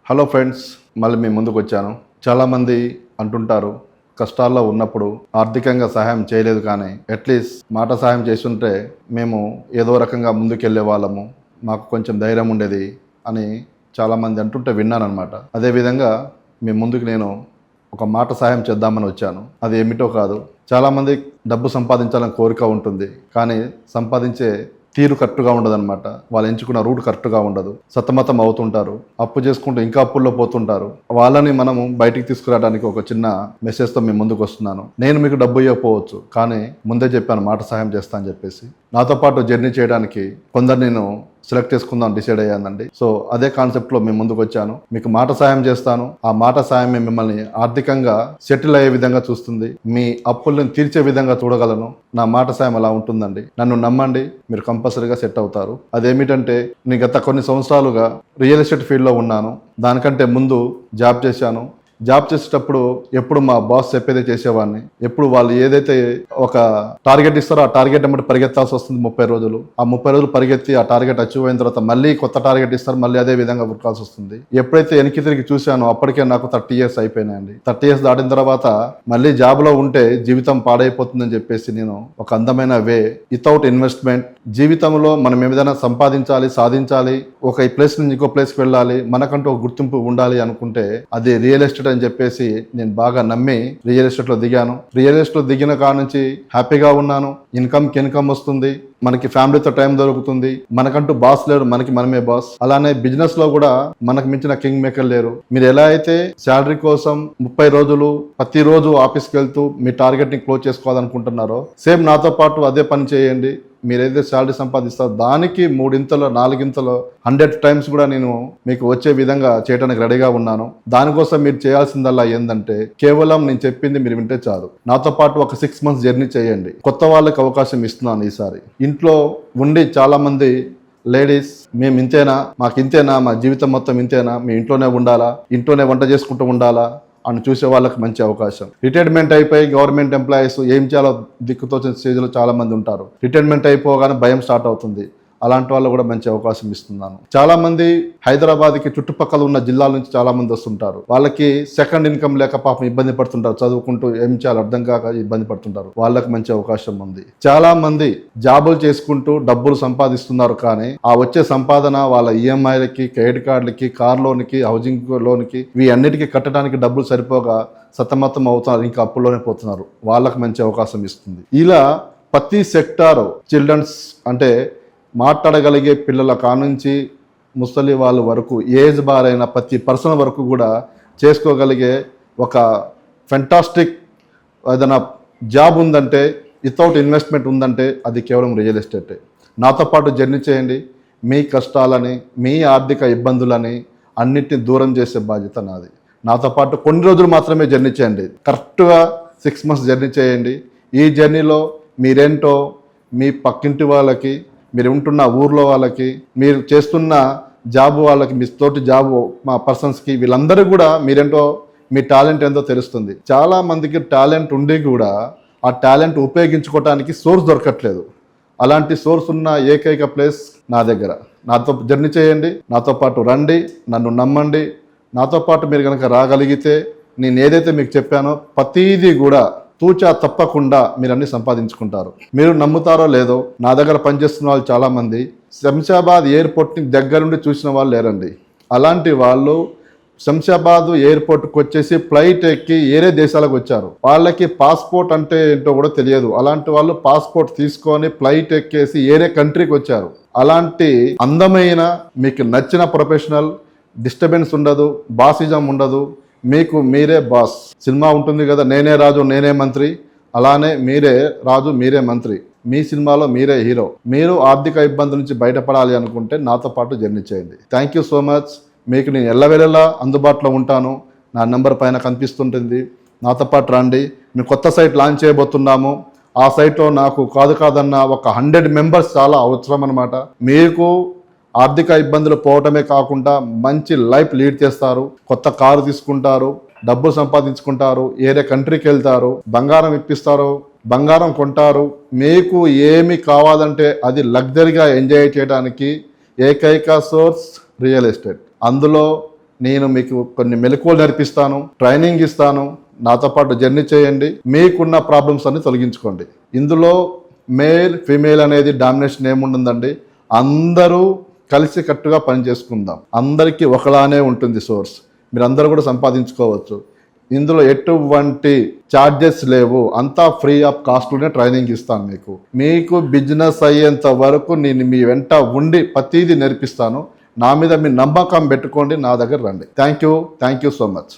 Hello friends, మళ్ళీ మీ ముందుకు వచ్చాను. చాలామంది అంటుంటారు, కష్టాల్లో ఉన్నప్పుడు ఆర్థికంగా సహాయం చేయలేదు కానీ అట్లీస్ట్ మాట సహాయం చేస్తుంటే మేము ఏదో రకంగా ముందుకెళ్ళే వాళ్ళము, మాకు కొంచెం ధైర్యం ఉండేది అని చాలామంది అంటుంటే విన్నానమాట. అదేవిధంగా మీ ముందుకు నేను ఒక మాట సహాయం చేద్దామని వచ్చాను. అది ఏమిటో కాదు, చాలామంది డబ్బు సంపాదించాలని కోరిక ఉంటుంది, కానీ సంపాదించే తీరు కరెక్ట్గా ఉండదన్నమాట. వాళ్ళు ఎంచుకున్న రూట్ కరెక్ట్గా ఉండదు, సతమతం అవుతుంటారు, అప్పు చేసుకుంటూ ఇంకా అప్పుల్లో పోతుంటారు. వాళ్ళని మనము బయటికి తీసుకురావడానికి ఒక చిన్న మెసేజ్తో మేము ముందుకు వస్తున్నాను. నేను మీకు డబ్బు ఇవ్వకపోవచ్చు, కానీ ముందే చెప్పాను మాట సహాయం చేస్తా అని చెప్పేసి. నాతో పాటు జర్నీ చేయడానికి కొందరు నేను సెలెక్ట్ చేసుకుందాం డిసైడ్ అయ్యానండి. సో అదే కాన్సెప్ట్లో మేము ముందుకు వచ్చాను. మీకు మాట సాయం చేస్తాను. ఆ మాట సాయం మిమ్మల్ని ఆర్థికంగా సెటిల్ అయ్యే విధంగా చూస్తుంది, మీ అప్పులను తీర్చే విధంగా చూడగలను. నా మాట సాయం అలా ఉంటుందండి. నన్ను నమ్మండి, మీరు కంపల్సరీగా సెట్ అవుతారు. అదేమిటంటే, నేను గత కొన్ని సంవత్సరాలుగా రియల్ ఎస్టేట్ ఫీల్డ్లో ఉన్నాను. దానికంటే ముందు జాబ్ చేశాను. జాబ్ చేసేటప్పుడు ఎప్పుడు మా బాస్ చెప్పేదే చేసేవాడిని. ఎప్పుడు వాళ్ళు ఏదైతే ఒక టార్గెట్ ఇస్తారో ఆ టార్గెట్ అమ్మటి పరిగెత్తాల్సి వస్తుంది 30 రోజులు. ఆ 30 రోజులు పరిగెత్తి ఆ టార్గెట్ అచీవ్ అయిన తర్వాత మళ్ళీ కొత్త టార్గెట్ ఇస్తారు, మళ్ళీ అదే విధంగా ఉరకాల్సి వస్తుంది. ఎప్పుడైతే వెనక్కి తిరిగి చూశానో అప్పటికే నాకు 30 years అయిపోయినాయండి. 30 years దాటిన తర్వాత మళ్ళీ జాబ్లో ఉంటే జీవితం పాడైపోతుందని చెప్పేసి నేను ఒక అందమైన వే, వితౌట్ ఇన్వెస్ట్మెంట్, జీవితంలో మనం ఏదైనా సంపాదించాలి, సాధించాలి, ఒక ప్లేస్ నుంచి ఇంకో ప్లేస్కి వెళ్ళాలి, మనకంటూ ఒక గుర్తింపు ఉండాలి అనుకుంటే అది రియల్ ఎస్టేట్ అని చెప్పేసి నేను బాగా నమ్మి రియల్ ఎస్టేట్ లో దిగాను. రియల్ ఎస్టేట్ లో దిగిన కాడ నుంచి హ్యాపీగా ఉన్నాను. ఇన్కమ్ వస్తుంది, మనకి ఫ్యామిలీతో టైం దొరుకుతుంది, మనకంటూ బాస్ లేరు, మనకి మనమే బాస్. అలానే బిజినెస్ లో కూడా మనకు మించిన కింగ్ మేకర్ లేరు. మీరు ఎలా అయితే శాలరీ కోసం 30 రోజులు ప్రతిరోజు ఆఫీస్కి వెళ్తూ మీ టార్గెట్ ని క్లోజ్ చేసుకోవాలనుకుంటున్నారో, సేమ్ నాతో పాటు అదే పని చేయండి. మీరైతే శాలరీ సంపాదిస్తారో దానికి 3 ఇంతలో 4 ఇంతలో 100 times కూడా నేను మీకు వచ్చే విధంగా చేయడానికి రెడీగా ఉన్నాను. దానికోసం మీరు చేయాల్సిందల్లా ఏంటంటే, కేవలం నేను చెప్పింది మీరు వింటే చాలు. నాతో పాటు ఒక 6 months జర్నీ చేయండి. కొత్త వాళ్ళకి అవకాశం ఇస్తున్నాను ఈసారి. ఇంట్లో ఉండి చాలా మంది లేడీస్, మేము ఇంతేనా, మాకు ఇంతేనా, మా జీవితం మొత్తం ఇంతేనా, మేము ఇంట్లోనే ఉండాలా, ఇంట్లోనే వంట చేసుకుంటూ ఉండాలా అని చూసే వాళ్ళకి మంచి అవకాశం. రిటైర్మెంట్ అయిపోయి గవర్నమెంట్ ఎంప్లాయీస్ ఏం చేయాలో దిక్కుతోచిన స్టేజ్లో చాలా మంది ఉంటారు. రిటైర్మెంట్ అయిపోగానే భయం స్టార్ట్ అవుతుంది. అలాంటి వాళ్ళు కూడా మంచి అవకాశం ఇస్తున్నాను. చాలా మంది హైదరాబాద్కి చుట్టుపక్కల ఉన్న జిల్లాల నుంచి చాలా మంది వస్తుంటారు. వాళ్ళకి సెకండ్ ఇన్కమ్ లేక పాపం ఇబ్బంది పడుతుంటారు, చదువుకుంటూ ఏం చేయాలో అర్థం కాక ఇబ్బంది పడుతుంటారు. వాళ్ళకి మంచి అవకాశం ఉంది. చాలా మంది జాబులు చేసుకుంటూ డబ్బులు సంపాదిస్తున్నారు, కానీ ఆ వచ్చే సంపాదన వాళ్ళ ఈఎంఐలకి, క్రెడిట్ కార్డులకి, కార్ లోన్కి, హౌసింగ్ లోన్కి, ఇవి అన్నిటికీ కట్టడానికి డబ్బులు సరిపోగా సతమతం అవుతున్నారు, ఇంకా అప్పుల్లోనే పోతున్నారు. వాళ్ళకి మంచి అవకాశం ఇస్తుంది. ఇలా ప్రతి సెక్టార్, చిల్డ్రన్స్ అంటే మాట్లాడగలిగే పిల్లల కానుంచి ముసలి వాళ్ళ వరకు, ఏజ్ బార్ అయిన ప్రతి పర్సన్ వరకు కూడా చేసుకోగలిగే ఒక ఫెంటాస్టిక్ ఏదైనా జాబ్ ఉందంటే, వితౌట్ ఇన్వెస్ట్మెంట్ ఉందంటే అది కేవలం రియల్ ఎస్టేటే. నాతో పాటు జర్నీ చేయండి. మీ కష్టాలని, మీ ఆర్థిక ఇబ్బందులని అన్నిటిని దూరం చేసే బాధ్యత నాది. నాతో పాటు కొన్ని రోజులు మాత్రమే జర్నీ చేయండి. కరెక్ట్గా 6 months జర్నీ చేయండి. ఈ జర్నీలో మీరేంటో మీ పక్కింటి వాళ్ళకి, మీరు ఉంటున్న ఊర్లో వాళ్ళకి, మీరు చేస్తున్న జాబ్ వాళ్ళకి, మీ తోటి జాబ్ మా పర్సన్స్కి, వీళ్ళందరూ కూడా మీరేంటో, మీ టాలెంట్ ఏందో తెలుస్తుంది. చాలా మందికి టాలెంట్ ఉండి కూడా ఆ టాలెంట్ ఉపయోగించుకోవడానికి సోర్స్ దొరకట్లేదు. అలాంటి సోర్స్ ఉన్న ఏకైక ప్లేస్ నా దగ్గర. నాతో జర్నీ చేయండి, నాతో పాటు రండి, నన్ను నమ్మండి. నాతో పాటు మీరు కనుక రాగలిగితే నేను ఏదైతే మీకు చెప్పానో ప్రతిదీ కూడా తూచా తప్పకుండా మీరు అన్ని సంపాదించుకుంటారు. మీరు నమ్ముతారో లేదో, నా దగ్గర పనిచేస్తున్న వాళ్ళు చాలామంది శంషాబాద్ ఎయిర్పోర్ట్ని దగ్గరుండి చూసిన వాళ్ళు లేరండి. అలాంటి వాళ్ళు శంషాబాద్ ఎయిర్పోర్ట్కి వచ్చేసి ఫ్లైట్ ఎక్కి ఏరే దేశాలకు వచ్చారు. వాళ్ళకి పాస్పోర్ట్ అంటే ఏంటో కూడా తెలియదు. అలాంటి వాళ్ళు పాస్పోర్ట్ తీసుకొని ఫ్లైట్ ఎక్కేసి ఏరే కంట్రీకి వచ్చారు. అలాంటి అందమైన, మీకు నచ్చిన ప్రొఫెషనల్, డిస్టర్బెన్స్ ఉండదు, బాసిజం ఉండదు, మీకు మీరే బాస్. సినిమా ఉంటుంది కదా, నేనే రాజు నేనే మంత్రి, అలానే మీరే రాజు మీరే మంత్రి. మీ సినిమాలో మీరే హీరో. మీరు ఆర్థిక ఇబ్బందుల నుంచి బయటపడాలి అనుకుంటే నాతో పాటు జర్నీ చేయండి. Thank you so much. మీకు నేను ఎల్లవేళలా అందుబాటులో ఉంటాను. నా నెంబర్ పైన కనిపిస్తుంటుంది. నాతో పాటు రండి. మేము కొత్త సైట్ లాంచ్ చేయబోతున్నాము. ఆ సైట్లో నాకు కాదన్న ఒక 100 members చాలా అవసరం అన్నమాట. మీకు ఆర్థిక ఇబ్బందులు పోవటమే కాకుండా మంచి లైఫ్ లీడ్ చేస్తారు. కొత్త కారు తీసుకుంటారు, డబ్బులు సంపాదించుకుంటారు, ఏరే కంట్రీకి వెళ్తారు, బంగారం ఇప్పిస్తారు, బంగారం కొంటారు. మీకు ఏమి కావాలంటే అది లగ్జరీగా ఎంజాయ్ చేయడానికి ఏకైక సోర్స్ రియల్ ఎస్టేట్. అందులో నేను మీకు కొన్ని మెలకువలు నేర్పిస్తాను, ట్రైనింగ్ ఇస్తాను. నాతో పాటు జర్నీ చేయండి, మీకున్న ప్రాబ్లమ్స్ అన్ని తొలగించుకోండి. ఇందులో మేల్ ఫీమేల్ అనేది డామినేషన్ ఏముంటుందండి, అందరూ కలిసి కట్టుగా పని చేసుకుందాం. అందరికీ ఒకలానే ఉంటుంది సోర్స్, మీరందరూ కూడా సంపాదించుకోవచ్చు. ఇందులో ఎటువంటి ఛార్జెస్ లేవు, అంతా ఫ్రీ ఆఫ్ కాస్ట్లోనే ట్రైనింగ్ ఇస్తాను. మీకు బిజినెస్ అయ్యేంత వరకు నేను మీ వెంట ఉండి ప్రతిదీ నేర్పిస్తాను. నా మీద మీ నమ్మకం పెట్టుకోండి, నా దగ్గర రండి. Thank you so much.